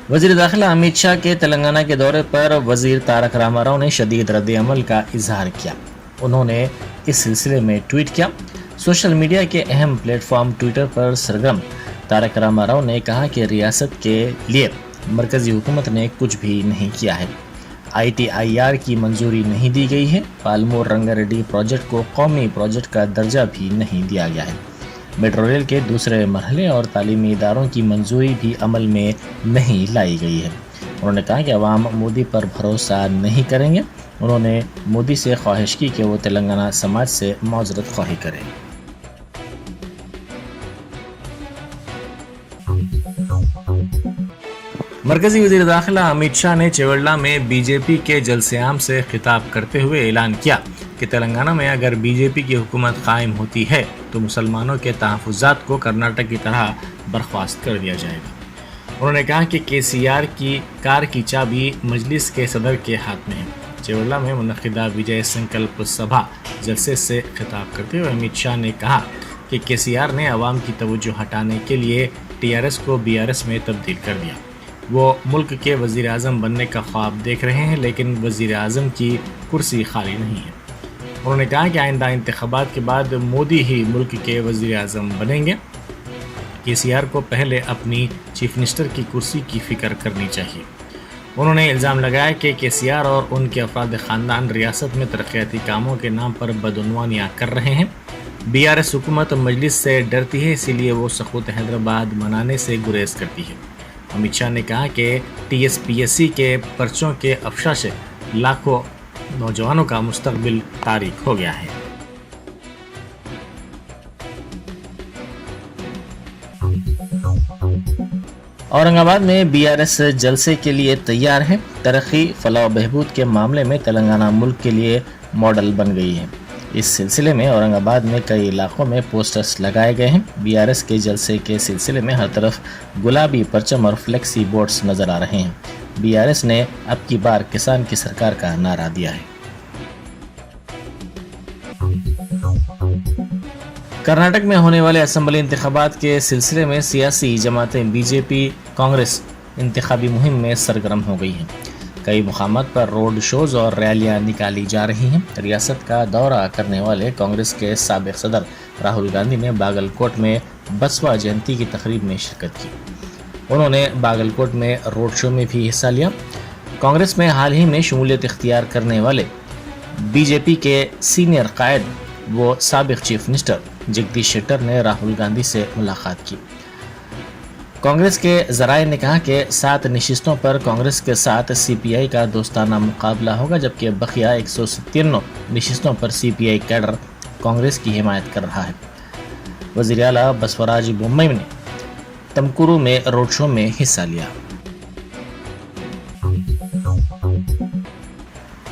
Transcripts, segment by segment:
वजीर दाखिला अमित शाह के तेलंगाना के दौरे पर वजीर तारक रामाराव ने शदीद रद्द-ए-अमल का इजहार किया। उन्होंने इस सिलसिले में ट्वीट किया। सोशल मीडिया के अहम प्लेटफॉर्म ट्विटर पर सरगर्म तारक रामाराव ने कहा कि रियासत के लिए मरकजी हुकूमत ने कुछ भी नहीं किया है। ITIR की मंजूरी नहीं दी गई है। पालमोर रंगारेड्डी प्रोजेक्ट को कौमी प्रोजेक्ट का दर्जा भी नहीं दिया गया है। मेट्रो रेल के दूसरे मरहले और तालीमी इदारों की मंजूरी भी अमल में नहीं लाई गई है। उन्होंने कहा कि अवाम मोदी पर भरोसा नहीं करेंगे। उन्होंने मोदी से ख्वाहिश की कि वो तेलंगाना समाज से माजरत ख्वाही करें। मरकजी वज़ीर दाखिला अमित शाह ने चेवल्ला में बीजेपी के जलसे-आम से खिताब करते हुए ऐलान किया कि तेलंगाना में अगर बीजेपी की हुकूमत कायम होती है तो मुसलमानों के तहफ़्फ़ुज़ात को कर्नाटक की तरह बर्खास्त कर दिया जाएगा। उन्होंने कहा कि KCR की कार की चाबी मजलिस के सदर के हाथ में है। चेवल्ला में मुनक़िदा विजय संकल्प सभा जलसे से खिताब करते हुए अमित शाह ने कहा कि KCR ने अवाम की तवज्जो हटाने के लिए TRS को BRS में तब्दील कर दिया। वो मुल्क के वज़ीर आज़म बनने का ख्वाब देख रहे हैं, लेकिन वज़ीर आज़म की कुर्सी खाली नहीं है। उन्होंने कहा कि आइंदा इंतखाबात के बाद मोदी ही मुल्क के वज़ीर आज़म बनेंगे। KCR को पहले अपनी चीफ मिनिस्टर की कुर्सी की फ़िक्र करनी चाहिए। उन्होंने इल्ज़ाम लगाया कि KCR और उनके अफराद ख़ानदान रियासत में तरक्याती कामों के नाम पर बदउनवानियाँ कर रहे हैं। BRS हुकूमत मजलिस से डरती है, इसीलिए वो सक़ूत हैदराबाद मनाने से गुरेज करती है। अमित शाह ने कहा कि TSPSC के पर्चों के अफशा से लाखों नौजवानों का मुस्तकबिल तारीक हो गया है। औरंगाबाद में BRS जलसे के लिए तैयार है। तरक्की फलाह बहबूद के मामले में तेलंगाना मुल्क के लिए मॉडल बन गई है। इस सिलसिले में औरंगाबाद में कई इलाकों में पोस्टर्स लगाए गए हैं। BRS के जलसे के सिलसिले में हर तरफ गुलाबी परचम और फ्लेक्सी बोर्ड्स नजर आ रहे हैं। BRS ने अब की बार किसान की सरकार का नारा दिया है। कर्नाटक में होने वाले असेंबली इंतखाबात के सिलसिले में सियासी जमातें BJP कांग्रेस इंतखाबी मुहिम में सरगर्म हो गई हैं। कई मुकामात पर रोड शोज और रैलियां निकाली जा रही हैं। रियासत का दौरा करने वाले कांग्रेस के साबिक सदर राहुल गांधी ने बागलकोट में बसवा जयंती की तकरीब में शिरकत की। उन्होंने बागलकोट में रोड शो में भी हिस्सा लिया। कांग्रेस में हाल ही में शमूलियत इख्तियार करने वाले BJP के सीनियर कायद व साबिक चीफ मिनिस्टर जगदीश शेट्टर ने राहुल गांधी से मुलाकात की। कांग्रेस के जराये ने कहा कि 7 नशिस्तों पर कांग्रेस के साथ CPI का दोस्ताना मुकाबला होगा, जबकि बकिया 197 नशिस्तों पर CPI कैडर कांग्रेस की हिमायत कर रहा है। वज़ीर आला बसवराज बोम्मई ने तमकुरू में रोड शो में हिस्सा लिया।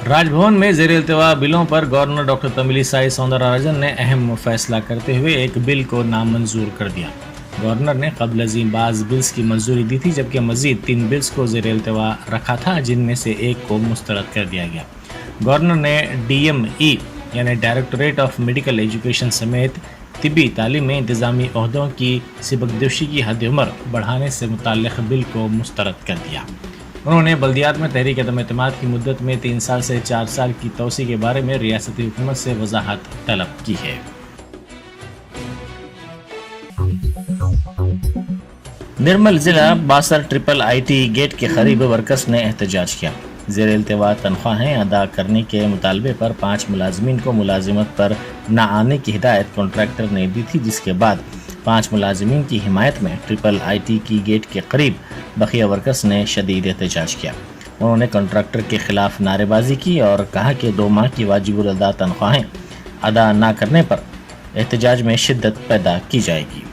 राजभवन में ज़ेर इल्तिवा बिलों पर गवर्नर डॉक्टर तमिलिसाई सौंदरराजन ने अहम फैसला करते हुए एक बिल को नामंजूर कर दिया। गवर्नर ने कबल अज़ीम बाज़ बिल्स की मंजूरी दी थी, जबकि मज़ीद 3 बिल्स को ज़ेर इल्तिवा रखा था, जिनमें से एक को मुस्तरद कर दिया गया। गवर्नर ने DME यानी डायरेक्टरेट ऑफ मेडिकल एजुकेशन समेत तिब्बी तालीम में इंतज़ामी ओहदों की सबकदोशी की हद उम्र बढ़ाने से मुताल्लिक़ बिल को मुस्तरद कर दिया। उन्होंने बल्दियात में तहरीक अदम-ए-एतमाद की मुद्दत में 3 साल से 4 साल की तोसी के बारे में रियासती हुकूमत से वजाहत तलब की है। निर्मल जिला बासर IIIT गेट के करीब वर्कर्स ने एहतजाज किया। ज़ेर इल्तिवा तनख्वाहें अदा करने के मुतालबे पर 5 मुलाजमीन को मुलाजिमत पर न आने की हिदायत कॉन्ट्रैक्टर ने दी थी, जिसके बाद 5 मुलाजमीन की हिमायत में IIIT की गेट के करीब बकिया वर्कर्स ने शदीद एहतजाज किया। उन्होंने कॉन्ट्रैक्टर के खिलाफ नारेबाजी की और कहा कि 2 माह की वाजिबुल अदा तनख्वाहें अदा न करने पर एहतजाज में शिद्दत पैदा की जाएगी।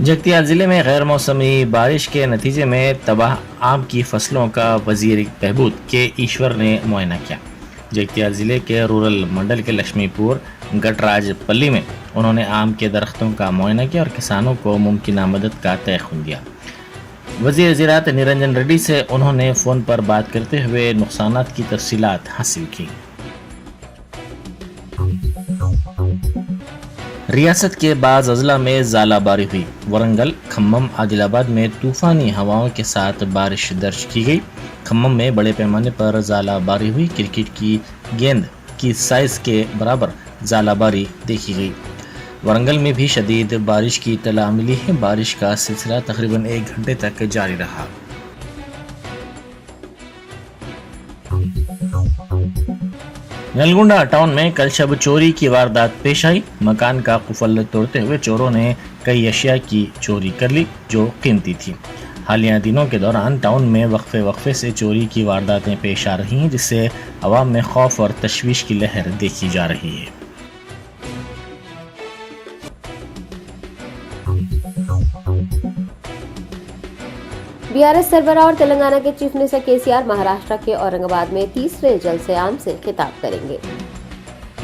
जगतियाल ज़िले में गैर मौसमी बारिश के नतीजे में तबाह आम की फसलों का वज़ीर बहबूद के ईश्वर ने मुआयना किया। जगतियाल ज़िले के रूरल मंडल के लक्ष्मीपुर गटराज पल्ली में उन्होंने आम के दरख्तों का मुआयना किया और किसानों को मुमकिन मदद का तयक़ुन दिया। वज़ीर ज़राअत निरंजन रेड्डी से उन्होंने फ़ोन पर बात करते हुए नुकसानात की तफसीलात हासिल की। रियासत के बाज़ अजला में ज़ाला बारी हुई। वरंगल, खम्मम, आदिलाबाद में तूफ़ानी हवाओं के साथ बारिश दर्ज की गई। खम्मम में बड़े पैमाने पर ज़ाला बारी हुई। क्रिकेट की गेंद की साइज़ के बराबर ज़ाला बारी देखी गई। वरंगल में भी शदीद बारिश की इत्तला मिली है। बारिश का सिलसिला तकरीबन 1 घंटे तक जारी रहा। नलगुंडा टाउन में कल शब चोरी की वारदात पेश आई। मकान का कुफल तोड़ते हुए चोरों ने कई अशिया की चोरी कर ली जो कीमती थी। हालिया दिनों के दौरान टाउन में वक्फे से चोरी की वारदातें पेश आ रही हैं, जिससे अवाम में खौफ और तशवीश की लहर देखी जा रही है। बीआरएस सरबराह और तेलंगाना के चीफ मिनिस्टर केसीआर महाराष्ट्र के औरंगाबाद में तीसरे जलसे आम से खिताब करेंगे।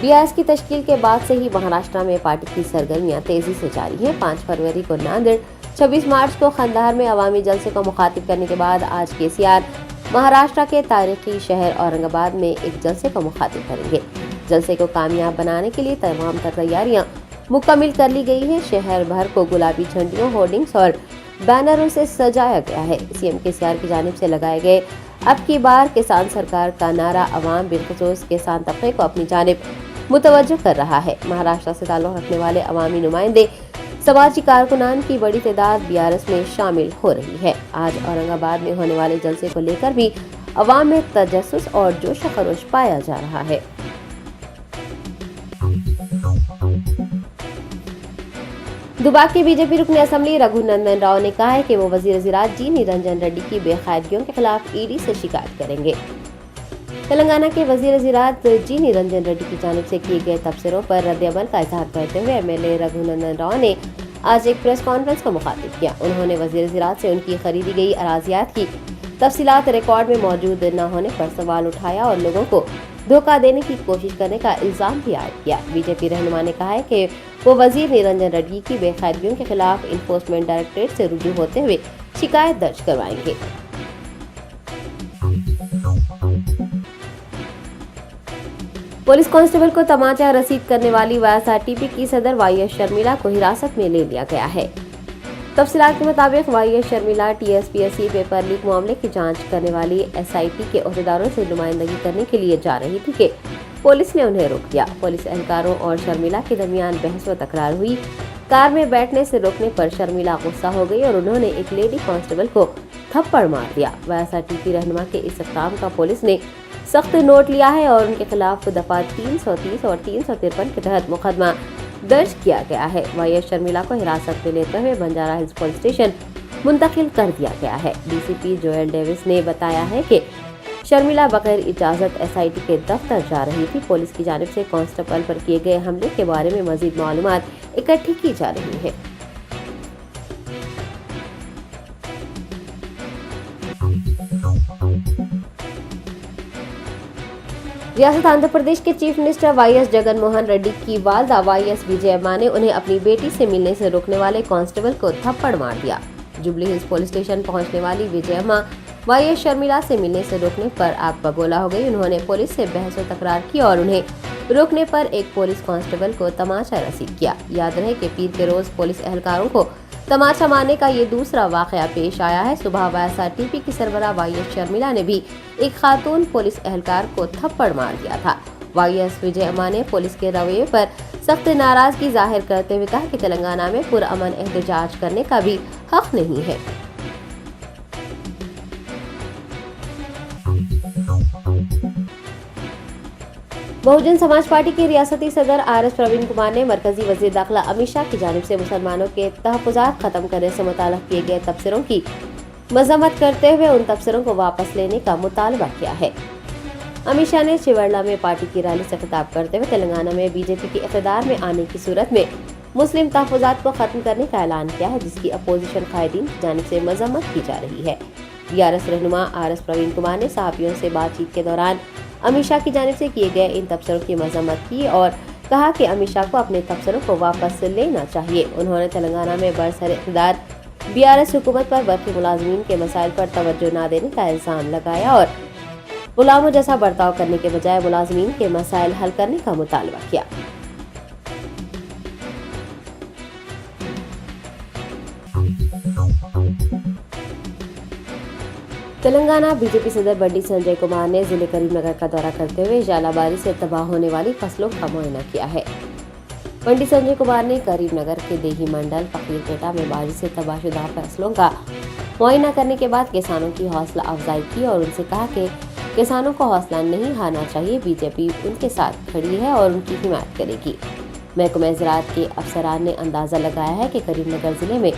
बीआरएस की तश्कील के बाद से ही महाराष्ट्र में पार्टी की सरगर्मियां तेजी से जारी हैं। 5 फरवरी को नांदेड़, 26 मार्च को खंडहर में अवामी जलसे को मुखातिब करने के बाद आज केसीआर महाराष्ट्र के तारीखी शहर औरंगाबाद में एक जलसे को मुखातिब करेंगे। जलसे को कामयाब बनाने के लिए तमाम तैयारियां मुकम्मल कर ली गई है। शहर भर को गुलाबी झंडियों, होर्डिंग्स और बैनरों से सजाया गया है। सीएम केसीआर की जानिब से लगाए गए अब की बार किसान सरकार का नारा अवाम बिलखुसूस किसान तबके को अपनी जानिब मुतवज्जो कर रहा है। महाराष्ट्र से ताल्लुक रखने वाले अवामी नुमाइंदे, समाजी कारकुनान की बड़ी तादाद बीआरएस में शामिल हो रही है। आज औरंगाबाद में होने वाले जलसे को लेकर भी अवाम में तजस्सुस और जोश खरोश पाया जा रहा है। दुबाक के बीजेपी रुकन असेंबली रघुनंदन राव ने कहा है कि वो वजीर-ए-ज़राअत जी निरंजन रेड्डी की बेकायदगियों के खिलाफ ईडी से शिकायत करेंगे। तेलंगाना के वजीर-ए-ज़राअत जी निरंजन रेड्डी की जानिब से किए गए तबसरों पर रद्द-ए-अमल का इजहार करते हुए एमएलए रघुनंदन राव ने आज एक प्रेस कॉन्फ्रेंस को मुखातिब किया। उन्होंने वजीर-ए-ज़राअत से उनकी खरीदी गई अराज़ियात की तफसीलात रिकॉर्ड में मौजूद न होने पर सवाल उठाया और लोगों को धोखा देने की कोशिश करने का इल्जाम भी आयद किया। बीजेपी रहनुमा ने कहा है कि वो वजीर निरंजन रेड्डी की बेकायदगियों के खिलाफ इन्फोर्समेंट डायरेक्टरेट से रुजू होते हुए शिकायत दर्ज करवाएंगे। पुलिस कांस्टेबल को तमाचा रसीद करने वाली वाईएसआरटीपी की सदर वाईएस शर्मिला को हिरासत में ले लिया गया है। तफसीलात के मुताबिक YS Sharmila TSPSC paper leak मामले की जांच करने वाली एसआईटी के अहदेदारों से नुमाइंदगी करने के लिए जा रही थी कि पुलिस ने उन्हें रोक दिया। पुलिस एहलकारों और शर्मिला के दरमियान बहस व तकरार हुई। कार में बैठने से रोकने पर शर्मिला गुस्सा हो गई और उन्होंने एक लेडी कांस्टेबल को थप्पड़ मार दिया। वाईएसआरटीपी रहनुमा के इस इक़दाम का पुलिस ने सख्त नोट लिया है और उनके खिलाफ दफा 330 और 353 के तहत मुकदमा दर्ज किया गया है। वाईएस शर्मिला को हिरासत में लेते हुए बंजारा हिल्स पुलिस स्टेशन मुंतकिल कर दिया गया है। डीसीपी जोएल डेविस ने बताया है कि शर्मिला बगैर इजाजत एसआईटी के दफ्तर जा रही थी। पुलिस की जानिब से कांस्टेबल पर किए गए हमले के बारे में मजीद मालूमात इकट्ठी की जा रही है। रियासत आंध्र प्रदेश के chief minister YS Jagan Mohan Reddy की वालदा वाईएस विजयम्मा ने उन्हें अपनी बेटी से मिलने से रोकने वाले कांस्टेबल को थप्पड़ मार दिया। जुबली हिल्स पुलिस स्टेशन पहुंचने वाली विजयम्मा वाईएस शर्मिला से मिलने से रोकने पर आग बबूला हो गई। उन्होंने पुलिस से बहस व तकरार की और उन्हें रोकने पर एक पुलिस कांस्टेबल को तमाचा रसीद किया। याद रहे कि पीर के रोज पुलिस एहलकारों को तमाचा मारने का ये दूसरा वाकया पेश आया है। सुबह वाईएसआरटीपी की सरबराह वाईएस शर्मिला ने भी एक खातून पुलिस एहलकार को थप्पड़ मार दिया था। वाईएस विजयम्मा ने पुलिस के रवैये पर सख्त नाराजगी जाहिर करते हुए कहा कि तेलंगाना में पुरअमन एहतजाज करने का भी हक नहीं है। बहुजन समाज पार्टी के रियासती सदर आरएस प्रवीण कुमार ने मरकजी वजीर दाखिला अमित शाह की जानिब से मुसलमानों के तहफ़्फ़ुज़ात खत्म करने से मुताल्लिक़ किए गए तबसरों की मज़म्मत करते हुए उन तबसरों को वापस लेने का मुतालबा किया है। अमित शाह ने चिवड़ला में पार्टी की रैली से खिताब करते हुए तेलंगाना में बीजेपी के इक़्तिदार में आने की सूरत में मुस्लिम तहफ़्फ़ुज़ात को खत्म करने का ऐलान किया है, जिसकी अपोजिशन कायदीन की जानिब से मज़म्मत की जा रही है। बीआरएस रहनुमा आरएस प्रवीण कुमार ने सहाफ़ियों से बातचीत के दौरान अमित शाह की जानिब से किए गए इन तबसरों की मज़म्मत की और कहा कि अमित शाह को अपने तबसरों को वापस लेना चाहिए। उन्होंने तेलंगाना में बरसर इक़्तिदार बीआरएस हुकूमत पर बर्क़ी मुलाज़मीन के मसाइल पर तवज्जो न देने का इल्ज़ाम लगाया और गुलामों जैसा बर्ताव करने के बजाय मुलाज़मीन के मसाइल हल करने का मुतालबा किया। तेलंगाना बीजेपी सदर बंडी संजय कुमार ने जिले करीमनगर का दौरा करते हुए झालाबारी से तबाह होने वाली फसलों का मुआयना किया है। बंडी संजय कुमार ने करीमनगर के देही मंडल फकीरपेटा में बारिश से तबाहशुदा फसलों का मुआयना करने के बाद किसानों की हौसला अफजाई की और उनसे कहा कि किसानों को हौसला नहीं हारना चाहिए, बीजेपी उनके साथ खड़ी है और उनकी हिमायत करेगी। महकमे ज़राअत के अफसरान ने अंदाज़ा लगाया है कि करीमनगर जिले में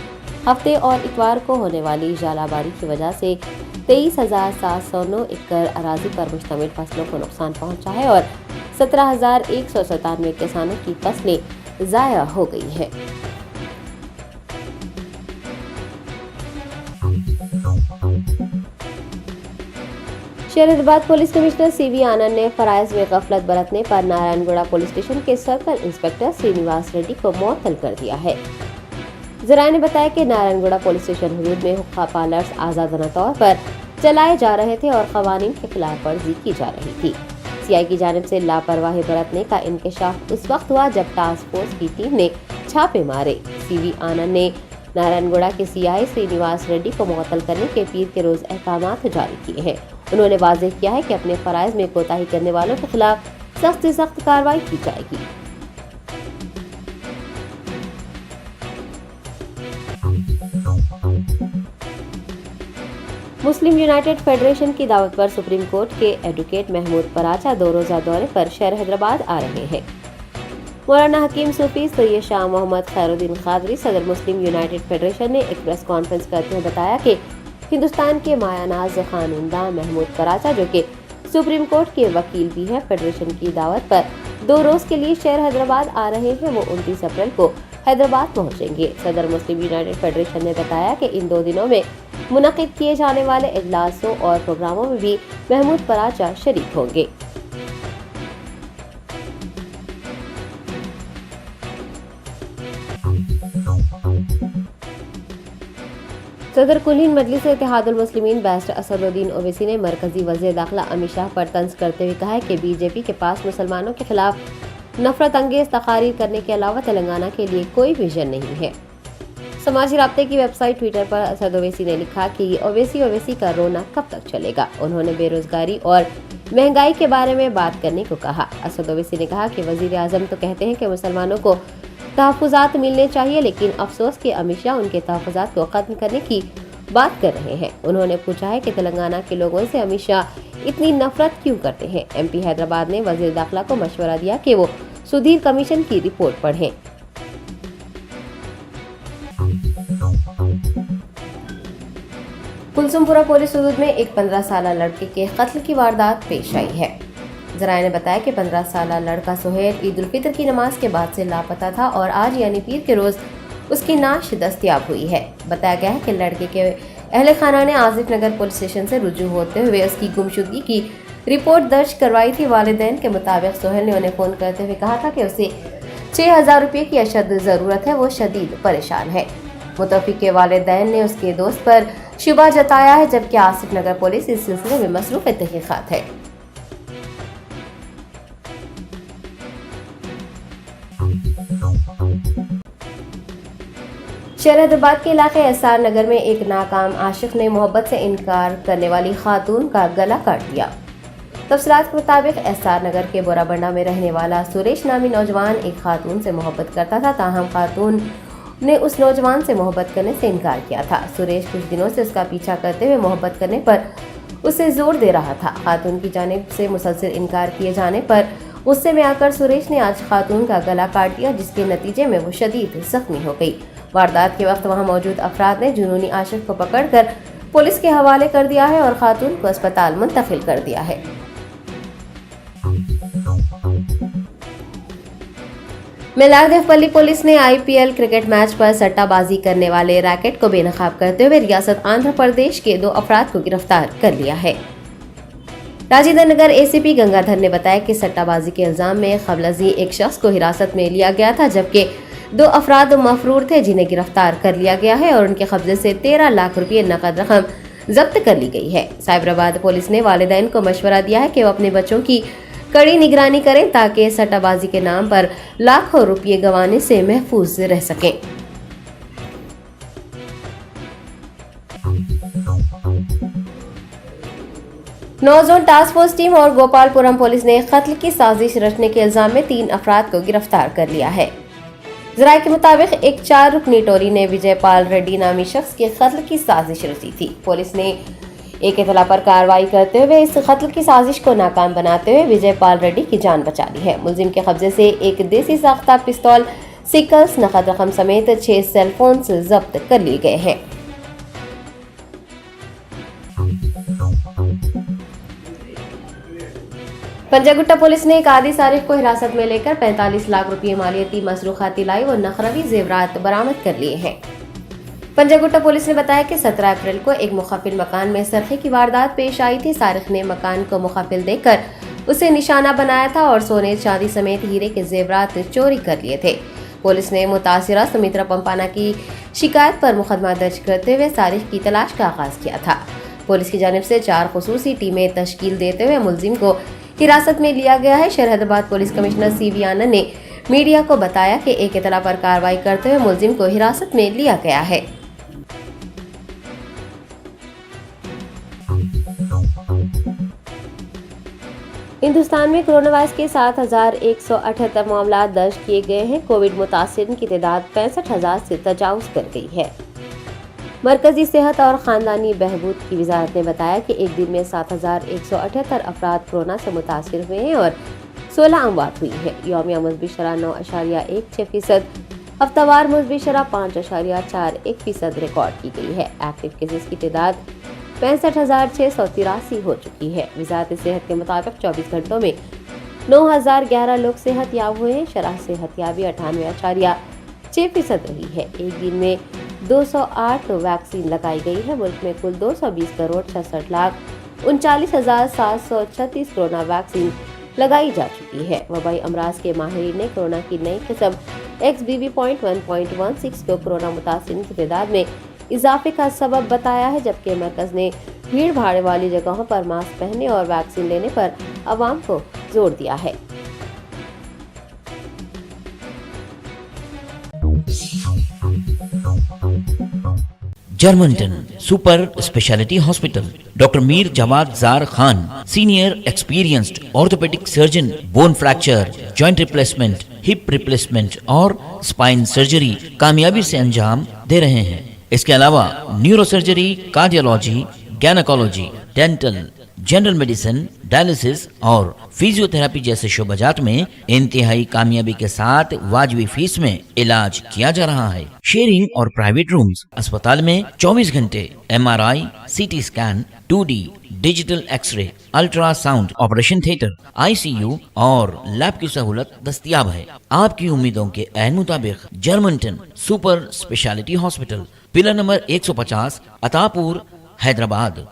हफ्ते और इतवार को होने वाली झालाबारी की वजह से 23,709 एकड़ अराजी पर मुश्तमिल फसलों को नुकसान पहुंचा है और 17,197 किसानों की फसलें ज़ाया हो गई हैं। शहर हैदराबाद पुलिस कमिश्नर सीवी आनंद ने फराइज में गफलत बरतने पर नारायणगुड़ा पुलिस स्टेशन के सर्कल इंस्पेक्टर श्रीनिवास रेड्डी को मुअत्तल कर दिया है। जराये ने बताया कि नारायणगुड़ा पुलिस स्टेशन हुदूद में हुक्का पार्लर्स आजादाना तौर पर चलाए जा रहे थे और कवानीन के खिलाफ वर्जी की जा रही थी। सीआई की जानिब से लापरवाही बरतने का इंकशाफ उस वक्त हुआ जब टास्क फोर्स की टीम ने छापे मारे। सीवी आनंद ने नारायणगुड़ा के सीआई श्रीनिवास रेड्डी को मुअत्तल करने के पीर के रोज अहकामात जारी किए हैं। उन्होंने वाज़ेह किया है कि अपने फराइज में कोताही करने वालों के खिलाफ सख्त से सख्त कार्रवाई की जाएगी। मुस्लिम यूनाइटेड फेडरेशन की दावत पर सुप्रीम कोर्ट के एडवोकेट महमूद पराचा 2 रोज़ा दौरे पर शहर हैदराबाद आ रहे हैं। मौलाना हकीम सूफी सैयद शाह मोहम्मद खैरुद्दीन खादरी सदर मुस्लिम यूनाइटेड फेडरेशन ने एक प्रेस कॉन्फ्रेंस करते हुए बताया कि हिंदुस्तान के मायानाज कानूनदा महमूद पराचा, जो कि सुप्रीम कोर्ट के वकील भी हैं, फेडरेशन की दावत पर 2 रोज़ के लिए शहर हैदराबाद आ रहे हैं। वो 29 अप्रैल को हैदराबाद पहुंचेंगे। सदर मुस्लिम यूनाइटेड फेडरेशन ने बताया कि इन 2 दिनों में मुनक़िद किए जाने वाले इजलासों और प्रोग्रामों में भी महमूद पराचा शरीक होंगे। सदर कुलीन मजलिस इत्तेहादुल मुस्लिमीन बैरिस्टर असदुद्दीन ओवैसी ने मरकजी वज़ीर दाखिला अमित शाह पर तंज करते हुए कहा है कि बीजेपी के पास मुसलमानों के खिलाफ नफरत अंगेज तकारीर करने के अलावा तेलंगाना के लिए कोई विजन नहीं है। समाजी राब्ते की वेबसाइट ट्विटर पर असद ओवैसी ने लिखा कि ये ओवैसी का रोना कब तक चलेगा। उन्होंने बेरोजगारी और महंगाई के बारे में बात करने को कहा। असद ओवैसी ने कहा कि वजीर आजम तो कहते हैं कि मुसलमानों को तहफ़्फ़ुज़ात मिलने चाहिए, लेकिन अफसोस कि अमित शाह उनके तहफ़्फ़ुज़ात को ख़त्म करने की बात कर रहे हैं। उन्होंने पूछा है कि तेलंगाना के लोगों से अमित शाह इतनी नफरत क्यों करते हैं। एमपी हैदराबाद ने वज़ीर दाखिला को मशवरा दिया कि वो सुधीर कमीशन की रिपोर्ट पढ़ें। कुलसुमपुरा पुलिस हुदूद में एक 15 साला लड़के के कत्ल की वारदात पेश आई है। जराये ने बताया कि 15 साला लड़का सुहेल ईद उल फितर की नमाज के बाद से लापता था और आज यानी पीर के रोज उसकी नाश दस्तयाब हुई है। बताया गया है कि लड़के के अहले खाना ने आसिफ नगर पुलिस स्टेशन से रुजू होते हुए उसकी गुमशुदगी की रिपोर्ट दर्ज करवाई थी। वालिदैन के मुताबिक सुहेल ने उन्हें फ़ोन करते हुए कहा था कि उसे 6,000 रुपये की अशद ज़रूरत है, वो शदीद परेशान है। मुतफ़िक़ के वालिदैन ने उसके दोस्त पर शुबा जताया है, जबकि आसिफ नगर पुलिस इस सिलसिले में मसरूफ़ तहक़ीक़ात है। शहर हैदराबाद के इलाके एसआर नगर में एक नाकाम आशिक ने मोहब्बत से इनकार करने वाली खातून का गला काट दिया। तफसीलात के मुताबिक एसआर नगर के बोराबंडा में रहने वाला सुरेश नामी नौजवान एक खातून से मोहब्बत करता था, ताहम खातून ने उस नौजवान से मोहब्बत करने से इनकार किया था। सुरेश कुछ दिनों से उसका पीछा करते हुए मोहब्बत करने पर उसे जोर दे रहा था। खातून की जानिब से मुसलसल इनकार किए जाने पर गुस्से में आकर सुरेश ने आज खातून का गला काट दिया, जिसके नतीजे में वो शदीद जख्मी हो गई। वारदात के वक्त वहां मौजूद अफराद ने जुनूनी आशिक को पकड़कर पुलिस के हवाले कर दिया है और खातून को अस्पताल मुंतकिल कर दिया है। मेलादेवपल्ली पुलिस ने आईपीएल क्रिकेट मैच पर सट्टाबाजी करने वाले रैकेट को बेनकाब करते हुए रियासत आंध्र प्रदेश के 2 अफराद को गिरफ्तार कर लिया है। राजेंद्र नगर एसीपी गंगाधर ने बताया कि सट्टाबाजी के इल्जाम में खबलजी एक शख्स को हिरासत में लिया गया था, जबकि 2 अफराद मफरूर थे जिन्हें गिरफ्तार कर लिया गया है और उनके कब्जे से 13 लाख रुपये नकद रकम जब्त कर ली गई है। साइबराबाद पुलिस ने वालिदैन को मशवरा दिया है कि वो अपने बच्चों की कड़ी निगरानी करें ताकि सट्टाबाजी के नाम पर लाखों रुपये गंवाने से महफूज रह सकें। 9 जोन टास्क फोर्स टीम और गोपालपुरम पुलिस ने कत्ल की साजिश रचने के इल्जाम में 3 अफराद को गिरफ्तार कर लिया है। जराये के मुताबिक एक 4 रुकनी टोली ने विजयपाल रेड्डी नामी शख्स के कत्ल की साजिश रची थी। पुलिस ने एक इतला पर कार्रवाई करते हुए इस कत्ल की साजिश को नाकाम बनाते हुए विजयपाल रेड्डी की जान बचा ली है। मुलजिम के कब्जे से एक देसी साख्ता पिस्तौल, सिकल्स, नकद रकम समेत 6 सेल फोन जब्त कर लिए गए हैं। पंजागुट्टा पुलिस ने एक आदि सारिफ को हिरासत में लेकर 45 लाख रुपये मालियती मसरूखाती लाई व नखरवी जेवरात बरामद कर लिए हैं। पंजागुट्टा पुलिस ने बताया कि 17 अप्रैल को एक मुखाफिल मकान में सरखे की वारदात पेश आई थी। सारिफ ने मकान को मुखाफिल देकर उसे निशाना बनाया था और सोने चांदी समेत हीरे के जेवरात चोरी कर लिए थे। पुलिस ने मुतासिरा सुमित्रा पंपाना की शिकायत पर मुकदमा दर्ज करते हुए सारिफ की तलाश का आगाज किया था। पुलिस की जानिब से 4 खुसूसी टीमें तश्कील देते हुए मुलजिम को हिरासत में लिया गया है। शरहदाबाद पुलिस कमिश्नर CV आनंद ने मीडिया को बताया कि एक इतला पर कार्रवाई करते हुए मुलजिम को हिरासत में लिया गया है। हिंदुस्तान में कोरोना वायरस के 7,178 मामला दर्ज किए गए हैं। कोविड मुतासिरीन की तादाद 65,000 से तजावुज कर गई है। मरकजी सेहत और खानदानी बहबूद की वजारत ने बताया कि एक दिन में 7,178 अफराद कोरोना से मुतासिर हुए हैं और 16 अमवात हुई है। यौमिया मुस्बत शरह 9.16%, हफ्तावार मुस्बत शरह 5.41% रिकॉर्ड की गई है। एक्टिव केसेस की तादाद 65,683 हो चुकी है। वजारत सेहत के मुताबिक 24 घंटों में 9,011 लोग सेहत याब हुए हैं। शरह सेहत याबी 98.6% रही है। एक दिन में 208 वैक्सीन लगाई गई है। मुल्क में कुल 220,66,39,736 कोरोना वैक्सीन लगाई जा चुकी है। वबाई अमराज के माहिरीन ने कोरोना की नई किस्म XBB.1.16 को कोरोना मुतासिरीन की तादाद में इजाफे का सबब बताया है, जबकि मरकज ने भीड़ भाड़ वाली जगहों पर मास्क पहनने और वैक्सीन लेने पर अवाम को जोर दिया है। जर्मनटन super speciality hospital, doctor Mir Jawad Jar Khan, senior experienced orthopaedic surgeon, bone fracture, joint replacement, hip replacement और स्पाइन सर्जरी कामयाबी से अंजाम दे रहे हैं। इसके अलावा neuro surgery, cardiology, gynaecology, dental, general medicine, dialysis और फिजियोथेरेपी जैसे शोबाजात में इंतहाई कामयाबी के साथ वाजबी फीस में इलाज किया जा रहा है। शेयरिंग और प्राइवेट रूम्स, अस्पताल में 24 घंटे MRI, CT scan, 2D digital xray, ultrasound, operation theatre, ICU और लैब की सहूलत दस्तयाब है। आपकी उम्मीदों के ऐन मुताबिक Germanten super speciality hospital, pillar number 150, Attapur, Hyderabad.